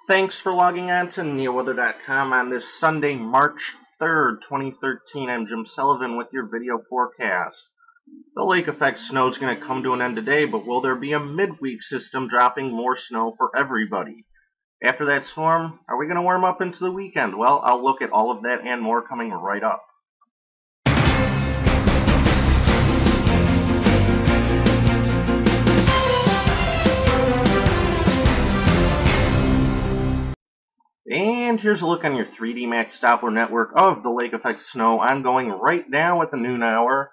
Thanks for logging on to NeoWeather.com on this Sunday, March 3rd, 2013. I'm Jim Sullivan with your video forecast. The lake effect snow is going to come to an end today, but will there be a midweek system dropping more snow for everybody? After that storm, are we going to warm up into the weekend? Well, I'll look at all of that and more coming right up. And here's a look on your 3D Max Doppler network of the lake effect snow ongoing right now at the noon hour.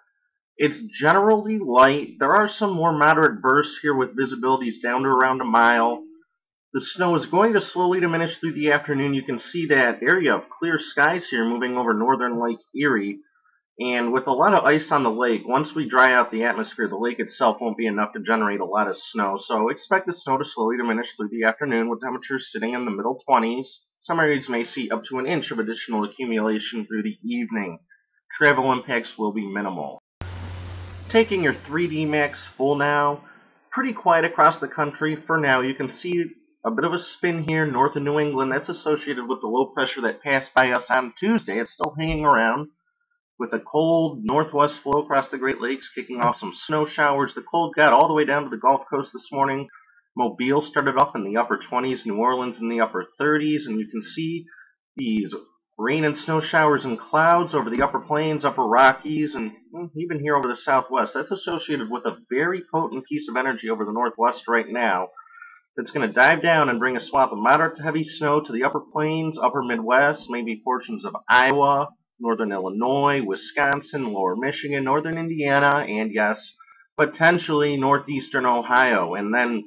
It's generally light. There are some more moderate bursts here with visibilities down to around a mile. The snow is going to slowly diminish through the afternoon. You can see that area of clear skies here moving over northern Lake Erie. And with a lot of ice on the lake, once we dry out the atmosphere, the lake itself won't be enough to generate a lot of snow. So expect the snow to slowly diminish through the afternoon with temperatures sitting in the middle 20s. Some areas may see up to an inch of additional accumulation through the evening. Travel impacts will be minimal. Taking your 3D Max full now, pretty quiet across the country for now. You can see a bit of a spin here north of New England. That's associated with the low pressure that passed by us on Tuesday. It's still hanging around, with a cold northwest flow across the Great Lakes, kicking off some snow showers. The cold got all the way down to the Gulf Coast this morning. Mobile started off in the upper 20s, New Orleans in the upper 30s, and you can see these rain and snow showers and clouds over the upper plains, upper Rockies, and even here over the southwest. That's associated with a very potent piece of energy over the northwest right now that's going to dive down and bring a swath of moderate to heavy snow to the upper plains, upper Midwest, maybe portions of Iowa, northern Illinois, Wisconsin, lower Michigan, northern Indiana, and yes, potentially northeastern Ohio. And then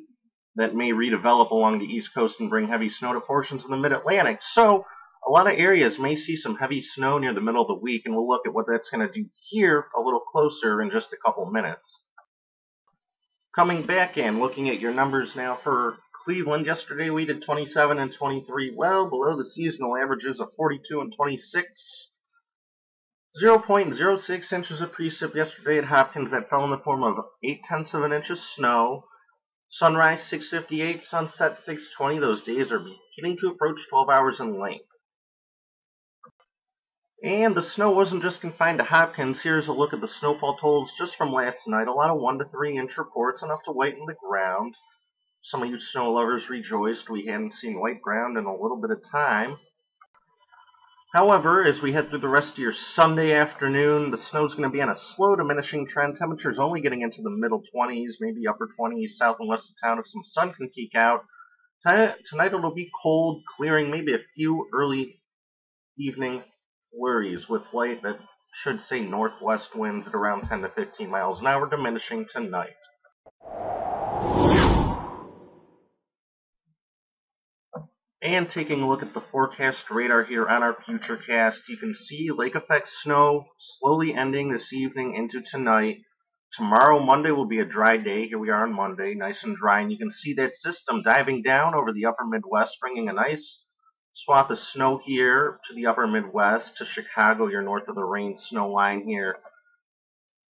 that may redevelop along the East Coast and bring heavy snow to portions of the Mid-Atlantic. So a lot of areas may see some heavy snow near the middle of the week, and we'll look at what that's going to do here a little closer in just a couple minutes. Coming back and looking at your numbers now for Cleveland. Yesterday we did 27 and 23, well below the seasonal averages of 42 and 26. 0.06 inches of precip yesterday at Hopkins. That fell in the form of 0.8 of an inch of snow. Sunrise 6:58, sunset 6:20. Those days are beginning to approach 12 hours in length. And the snow wasn't just confined to Hopkins. Here's a look at the snowfall totals just from last night. A lot of 1 to 3 inch reports, enough to whiten the ground. Some of you snow lovers rejoiced. We hadn't seen white ground in a little bit of time. However, as we head through the rest of your Sunday afternoon, the snow's going to be on a slow diminishing trend. Temperatures only getting into the middle 20s, maybe upper 20s, south and west of town if some sun can peek out. Tonight it'll be cold, clearing, maybe a few early evening flurries with light that should say northwest winds at around 10 to 15 miles an hour, diminishing tonight. And taking a look at the forecast radar here on our Futurecast, you can see lake effect snow slowly ending this evening into tonight. Tomorrow, Monday, will be a dry day. Here we are on Monday, nice and dry. And you can see that system diving down over the upper Midwest, bringing a nice swath of snow here to the upper Midwest, to Chicago. You're north of the rain snow line here.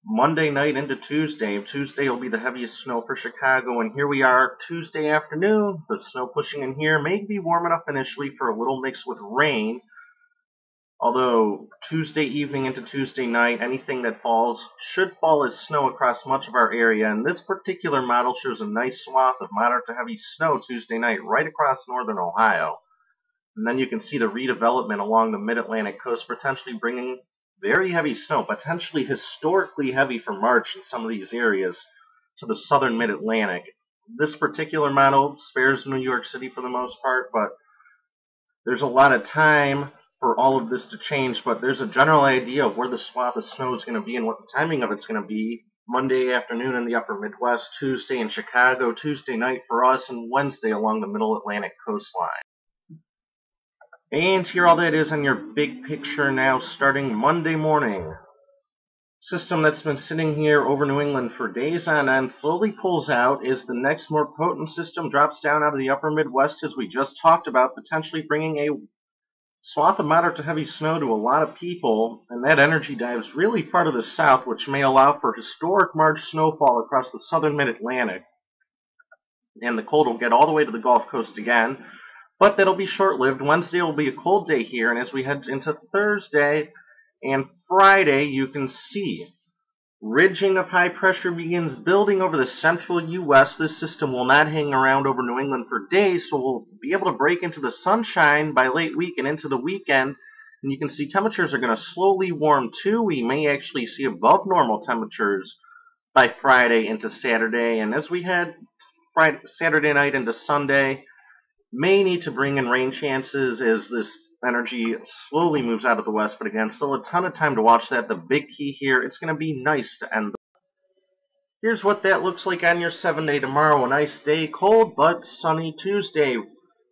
Monday night into Tuesday. Tuesday will be the heaviest snow for Chicago, and here we are Tuesday afternoon. The snow pushing in here may be warm enough initially for a little mix with rain, although Tuesday evening into Tuesday night, anything that falls should fall as snow across much of our area, and this particular model shows a nice swath of moderate to heavy snow Tuesday night right across northern Ohio. And then you can see the redevelopment along the mid-Atlantic coast, potentially bringing very heavy snow, potentially historically heavy for March in some of these areas, to the southern mid-Atlantic. This particular model spares New York City for the most part, but there's a lot of time for all of this to change, but there's a general idea of where the swath of snow is going to be and what the timing of it's going to be. Monday afternoon in the upper Midwest, Tuesday in Chicago, Tuesday night for us, and Wednesday along the middle Atlantic coastline. And here all that is on your big picture now, starting Monday morning. System that's been sitting here over New England for days on end slowly pulls out as the next more potent system drops down out of the upper Midwest, as we just talked about, potentially bringing a swath of moderate to heavy snow to a lot of people, and that energy dives really far to the south, which may allow for historic March snowfall across the southern mid-Atlantic. And the cold will get all the way to the Gulf Coast again. But that'll be short-lived. Wednesday will be a cold day here, and as we head into Thursday and Friday, you can see ridging of high pressure begins building over the central U.S. This system will not hang around over New England for days, so we'll be able to break into the sunshine by late week and into the weekend. And you can see temperatures are going to slowly warm too. We may actually see above normal temperatures by Friday into Saturday. And as we head Saturday night into Sunday, may need to bring in rain chances as this energy slowly moves out of the west, but again, still a ton of time to watch that. The big key here, it's going to be nice to end. Here's what that looks like on your 7-day tomorrow. A nice day, cold but sunny Tuesday.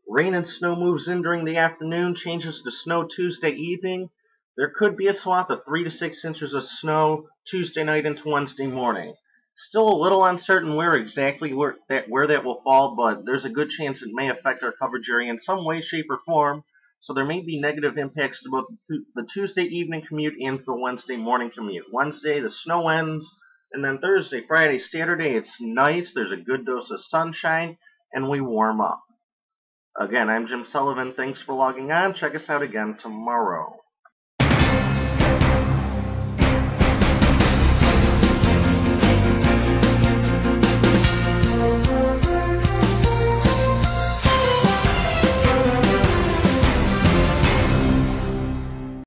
Rain and snow moves in during the afternoon, changes to snow Tuesday evening. There could be a swath of 3 to 6 inches of snow Tuesday night into Wednesday morning. Still a little uncertain where exactly where that will fall, but there's a good chance it may affect our coverage area in some way, shape, or form. So there may be negative impacts to both the Tuesday evening commute and the Wednesday morning commute. Wednesday, the snow ends, and then Thursday, Friday, Saturday, it's nice. There's a good dose of sunshine, and we warm up. Again, I'm Jim Sullivan. Thanks for logging on. Check us out again tomorrow.